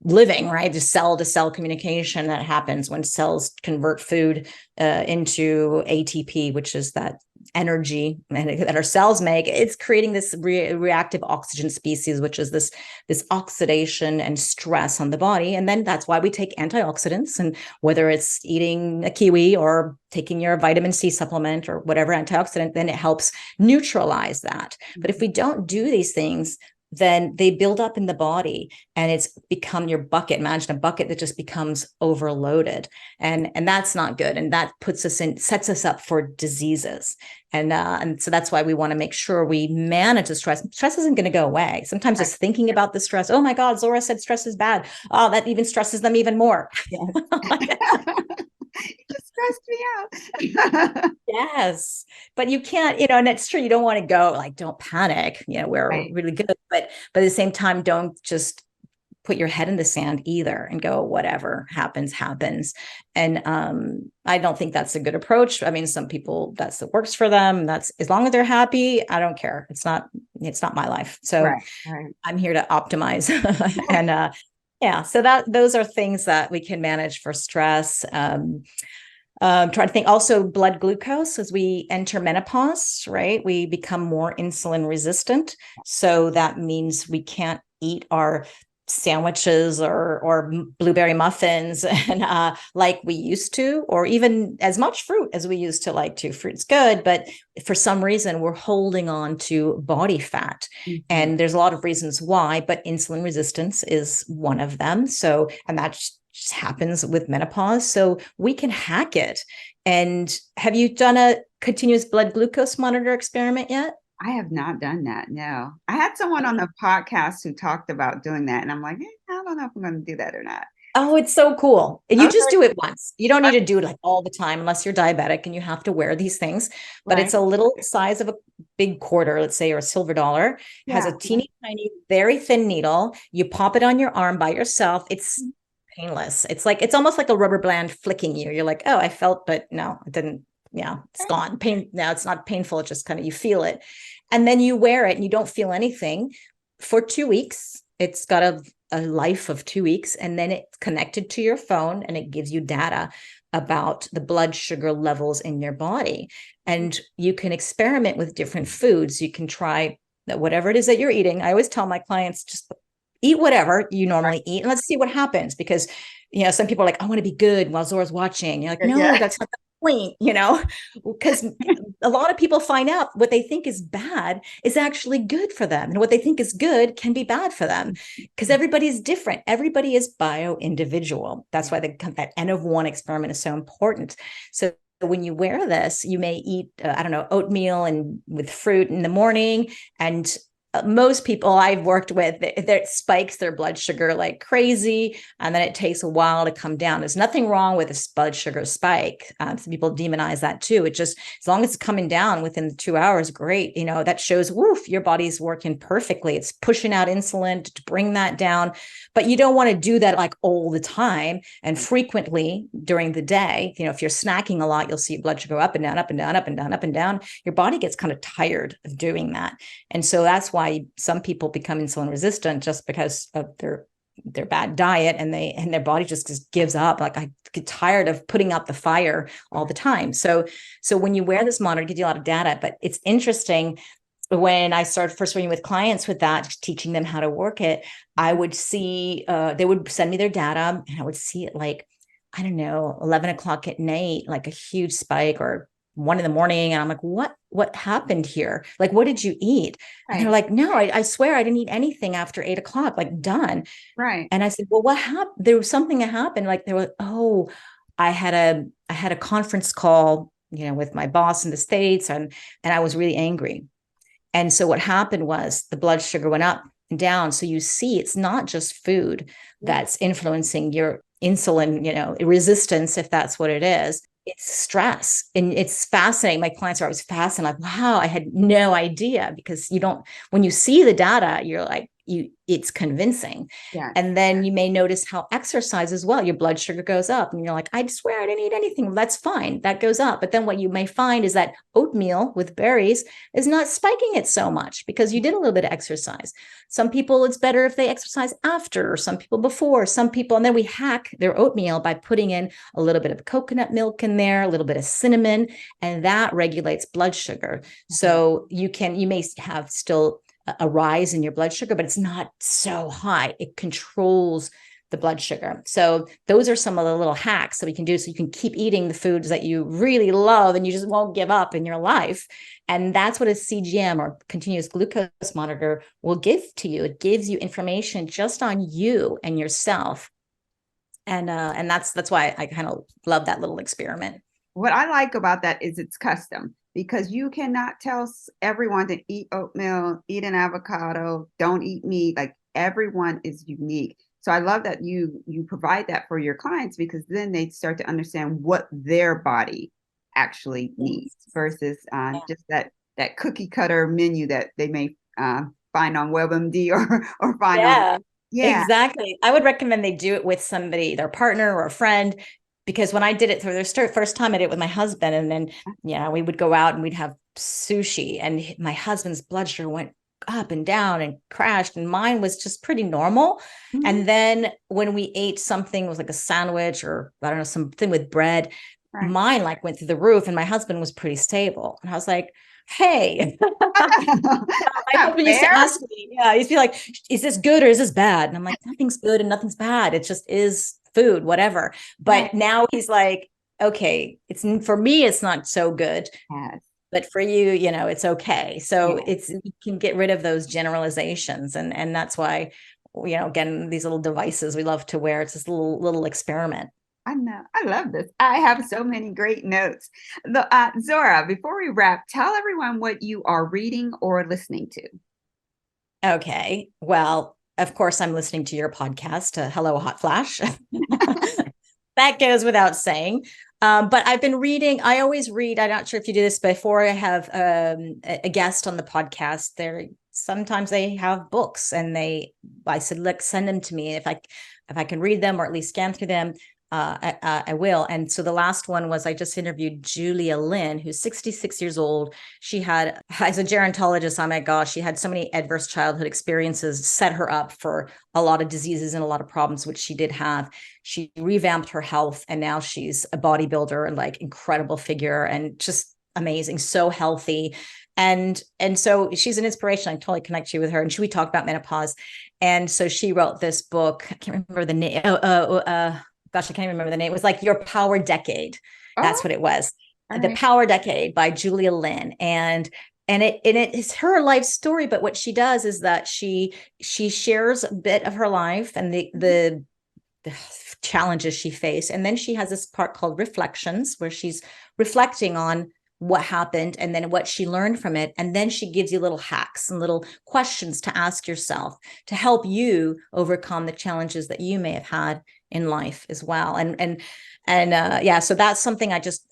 living, right? Just cell to cell communication that happens when cells convert food into ATP, which is that energy that our cells make. It's creating this reactive oxygen species, which is this oxidation and stress on the body. And then that's why we take antioxidants, and whether it's eating a kiwi or taking your vitamin C supplement or whatever antioxidant, then it helps neutralize that. But if we don't do these things, then they build up in the body and it's become your bucket. Imagine a bucket that just becomes overloaded. And that's not good. And that sets us up for diseases. And so that's why we want to make sure we manage the stress. Stress isn't going to go away. Sometimes just thinking about the stress. Oh my God, Zora said stress is bad. Oh, that even stresses them even more. Yes. It just stressed me out. Yes. But you can't, and it's true. You don't want to go like, don't panic. We're really good. But at the same time, don't just put your head in the sand either and go, whatever happens. And I don't think that's a good approach. I mean, some people, that's what works for them. That's, as long as they're happy, I don't care. It's not my life. So I'm here to optimize. And so those are things that we can manage for stress. Try to think also blood glucose as we enter menopause, right? We become more insulin resistant. So that means we can't eat our sandwiches or blueberry muffins and like we used to, or even as much fruit as we used to like to. Fruit's good, but for some reason we're holding on to body fat. Mm-hmm. And there's a lot of reasons why, but insulin resistance is one of them. So, and that just happens with menopause. So we can hack it. And have you done a continuous blood glucose monitor experiment yet? I have not done that. No, I had someone on the podcast who talked about doing that, and I'm like, I don't know if I'm going to do that or not. Oh, it's so cool. And you just Okay. do it once. You don't need to do it like all the time unless you're diabetic and you have to wear these things. But it's Right. a little size of a big quarter, let's say, or a silver dollar. It has Yeah. a teeny tiny, very thin needle. You pop it on your arm by yourself. It's painless. It's almost like a rubber band flicking you. You're like, oh, I felt, but no, it didn't. Yeah, it's gone. Pain. Now it's not painful. It's just kind of, you feel it. And then you wear it and you don't feel anything for 2 weeks. It's got a life of 2 weeks, and then it's connected to your phone and it gives you data about the blood sugar levels in your body. And you can experiment with different foods. You can try whatever it is that you're eating. I always tell my clients, just eat whatever you normally eat and let's see what happens. Because, some people are like, I want to be good while Zora's watching. You're like, no, Yeah. that's not the point, because a lot of people find out what they think is bad is actually good for them. And what they think is good can be bad for them because everybody's different. Everybody is bio-individual. That's why that N of one experiment is so important. So when you wear this, you may eat, I don't know, oatmeal and with fruit in the morning. And most people I've worked with, that spikes their blood sugar like crazy, and then it takes a while to come down. There's nothing wrong with a blood sugar spike. Some people demonize that too. It just, as long as it's coming down within 2 hours, great. That shows, woof, your body's working perfectly. It's pushing out insulin to bring that down. But you don't want to do that like all the time and frequently during the day. If you're snacking a lot, you'll see blood sugar go up and down, up and down, up and down, up and down. Your body gets kind of tired of doing that. And so that's why some people become insulin resistant, just because of their bad diet, and their body just gives up. Like, I get tired of putting out the fire all the time. So when you wear this monitor, it gives you a lot of data. But it's interesting, when I started first working with clients with that, teaching them how to work it, I would see, they would send me their data and I would see it like, I don't know, 11 o'clock at night, like a huge spike, or 1 a.m. And I'm like, what happened here? Like, what did you eat? And they're Right. like, no, I swear I didn't eat anything after 8 o'clock, like done. Right. And I said, well, what happened? There was something that happened. Like, they were, oh, I had a conference call, with my boss in the States, and I was really angry. And so what happened was the blood sugar went up and down. So you see, it's not just food that's influencing your insulin, resistance, if that's what it is. It's stress. And it's fascinating. My clients are always fascinated, like, wow, I had no idea, because when you see the data, you're like, it's convincing. Yeah. And then you may notice how exercise as well, your blood sugar goes up and you're like, I swear I didn't eat anything. Well, that's fine. That goes up. But then what you may find is that oatmeal with berries is not spiking it so much because you did a little bit of exercise. Some people, it's better if they exercise after, or some people before, some people, and then we hack their oatmeal by putting in a little bit of coconut milk in there, a little bit of cinnamon, and that regulates blood sugar. So you may have still a rise in your blood sugar, but it's not so high. It controls the blood sugar. So those are some of the little hacks that we can do, so you can keep eating the foods that you really love and you just won't give up in your life. And that's what a CGM, or continuous glucose monitor, will give to you. It gives you information just on you and yourself. And that's why I kind of love that little experiment. What I like about that is it's custom, because you cannot tell everyone to eat oatmeal, eat an avocado, don't eat meat. Like, everyone is unique. So I love that you provide that for your clients, because then they start to understand what their body actually needs versus just that cookie cutter menu that they may find on WebMD or find on. Yeah, Yeah. exactly. I would recommend they do it with somebody, their partner or a friend, because when I did it for their first time, I did it with my husband, and then we would go out and we'd have sushi, and my husband's blood sugar went up and down and crashed, and mine was just pretty normal. Mm-hmm. And then when we ate something, it was like a sandwich, or I don't know, something with bread, Right. mine like went through the roof, and my husband was pretty stable. And I was like, hey. My husband used to ask me, he'd be like, is this good or is this bad? And I'm like, nothing's good and nothing's bad. It just is food, whatever. But now he's like, okay, for me, it's not so good. Yes. But for you, it's okay. So you can get rid of those generalizations. And that's why, again, these little devices we love to wear. It's this little experiment. I know. I love this. I have so many great notes. Zora, before we wrap, tell everyone what you are reading or listening to. Okay. Well, of course, I'm listening to your podcast, Hello Hot Flash. That goes without saying. But I've been reading, I always read, I'm not sure if you do this before I have a guest on the podcast. Sometimes they have books and I said, look, send them to me. If I can read them or at least scan through them, I will. And so the last one was I just interviewed Julia Lynn, who's 66 years old. She had, as a gerontologist, oh my gosh, she had so many adverse childhood experiences set her up for a lot of diseases and a lot of problems, which she did have. She revamped her health and now she's a bodybuilder and like incredible figure and just amazing, so healthy. And so she's an inspiration. I totally connect you with her. And we talk about menopause. And so she wrote this book. I can't remember the name. Gosh, I can't remember the name. It was like Your Power Decade. That's what it was. The Power Decade by Julia Lynn. And it is her life story. But what she does is that she shares a bit of her life and the challenges she faced. And then she has this part called Reflections, where she's reflecting on what happened and then what she learned from it. And then she gives you little hacks and little questions to ask yourself to help you overcome the challenges that you may have had in life as well. And yeah, so that's something I just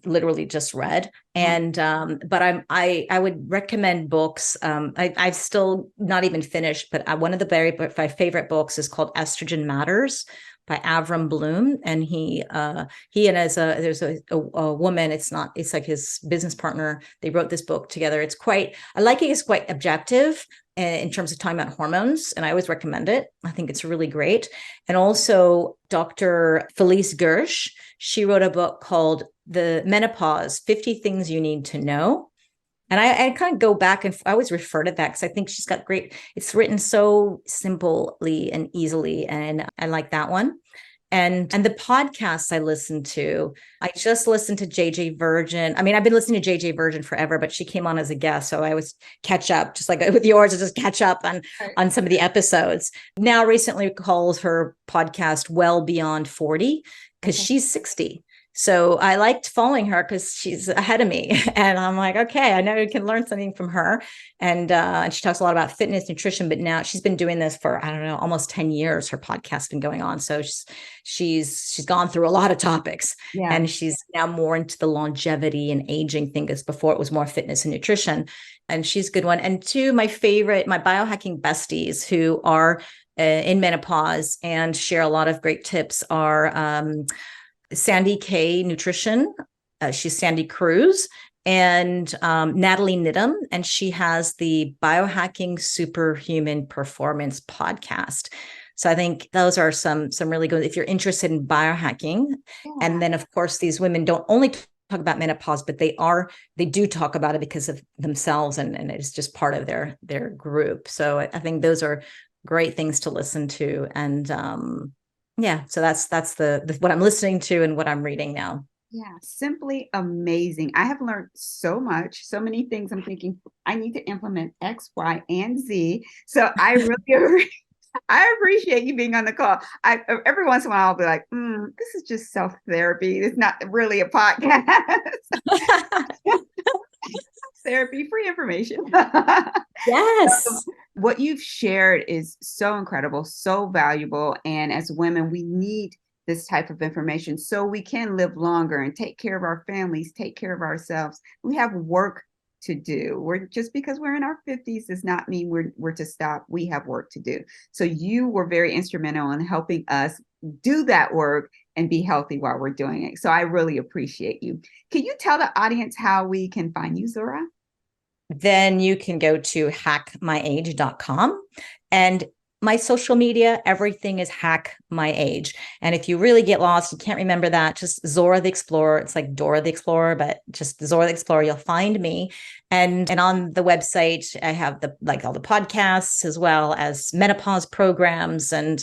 literally just read. And but I would recommend books. I've still not even finished, but one of my favorite books is called Estrogen Matters by Avram Bloom. And he and there's a woman, it's like his business partner. They wrote this book together. It's quite objective in terms of talking about hormones. And I always recommend it. I think it's really great. And also Dr. Felice Gersh, she wrote a book called The Menopause, 50 Things You Need to Know. And I kind of go back and I always refer to that because I think she's got it's written so simply and easily. And I like that one. And the podcasts I listen to, I just listened to JJ Virgin. I mean, I've been listening to JJ Virgin forever, but she came on as a guest. So I always catch up, just like with yours, I just catch up on some of the episodes. Now recently calls her podcast Well Beyond 40 because she's 60. So I liked following her because she's ahead of me. And I'm like, okay, I know you can learn something from her. And she talks a lot about fitness, nutrition, but now she's been doing this for, I don't know, almost 10 years. Her podcast's been going on. So she's gone through a lot of topics. Yeah. And she's now more into the longevity and aging thing, because before it was more fitness and nutrition. And she's a good one. And two, my biohacking besties who are in menopause and share a lot of great tips are Sandy K Nutrition. She's Sandy Cruz, and Natalie Nidham, and she has the Biohacking Superhuman Performance podcast. So I think those are some really good, if you're interested in biohacking. Yeah. And then of course, these women don't only talk about menopause, but they do talk about it because of themselves, and it's just part of their group. So I think those are great things to listen to. And yeah, so that's the what I'm listening to and what I'm reading now. Yeah, simply amazing. I have learned so much, so many things. I'm thinking I need to implement X, Y, and Z. So I really I appreciate you being on the call. Every once in a while I'll be like, this is just self-therapy. It's not really a podcast. Therapy, free information. Yes. So what you've shared is so incredible, so valuable. And as women, we need this type of information so we can live longer and take care of our families, take care of ourselves. We have work to do. Just because we're in our 50s does not mean we're to stop. We have work to do. So you were very instrumental in helping us do that work and be healthy while we're doing it. So I really appreciate you. Can you tell the audience how we can find you, Zora? Then you can go to hackmyage.com, and my social media, everything is Hack My Age. And if you really get lost, you can't remember that, just Zora the Explorer. It's like Dora the Explorer, but just Zora the Explorer, you'll find me. And on the website, I have all the podcasts, as well as menopause programs and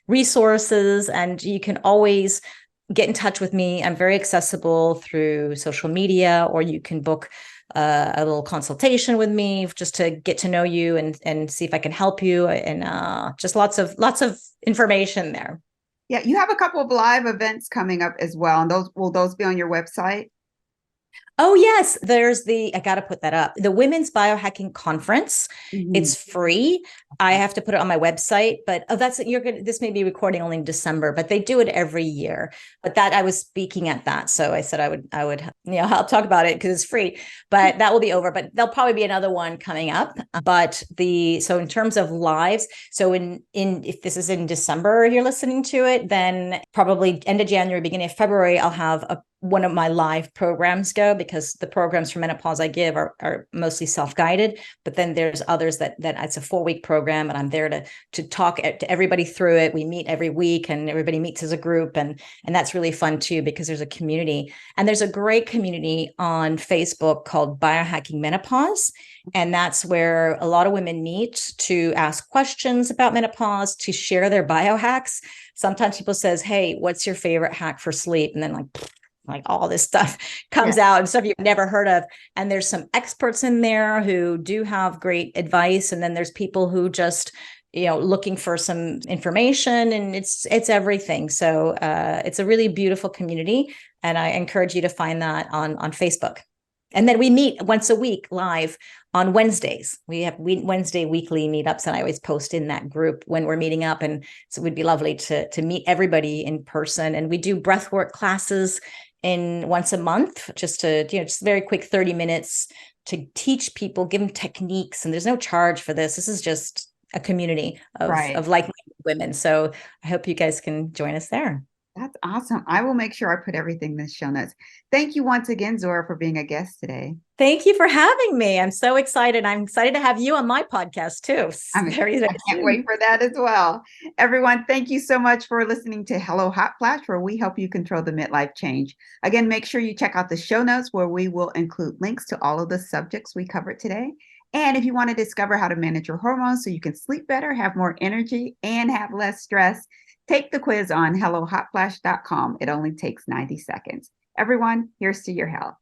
resources. And you can always get in touch with me. I'm very accessible through social media, or you can book a little consultation with me just to get to know you and see if I can help you, and just lots of information there. Yeah, you have a couple of live events coming up as well, and will those be on your website? Oh, yes. I got to put that up. The Women's Biohacking Conference. Mhm. It's free. I have to put it on my website, but this may be recording only in December, but they do it every year. But that I was speaking at that. So I said I'll talk about it because it's free, but that will be over. But there'll probably be another one coming up. So in terms of lives, so if this is in December, you're listening to it, then probably end of January, beginning of February, I'll have one of my live programs go, because the programs for menopause I give are mostly self-guided, but then there's others that it's a 4-week program, and I'm there to talk to everybody through it. We meet every week, and everybody meets as a group, and that's really fun too, because there's a community, and there's a great community on Facebook called Biohacking Menopause, and that's where a lot of women meet to ask questions about menopause, to share their biohacks. Sometimes people says, "Hey, what's your favorite hack for sleep?" And then like all this stuff comes out, and stuff you've never heard of. And there's some experts in there who do have great advice. And then there's people who just, looking for some information, and it's everything. So it's a really beautiful community. And I encourage you to find that on Facebook. And then we meet once a week live on Wednesdays. We have Wednesday weekly meetups, and I always post in that group when we're meeting up. And so it would be lovely to meet everybody in person. And we do breathwork classes in once a month, just just very quick 30 minutes to teach people, give them techniques. And there's no charge for this. This is just a community of like-minded women. So I hope you guys can join us there. That's awesome. I will make sure I put everything in the show notes. Thank you once again, Zora, for being a guest today. Thank you for having me. I'm so excited. I'm excited to have you on my podcast too. I can't wait for that as well. Everyone, thank you so much for listening to Hello Hot Flash, where we help you control the midlife change. Again, make sure you check out the show notes, where we will include links to all of the subjects we covered today. And if you want to discover how to manage your hormones so you can sleep better, have more energy, and have less stress, take the quiz on HelloHotFlash.com. It only takes 90 seconds. Everyone, here's to your health.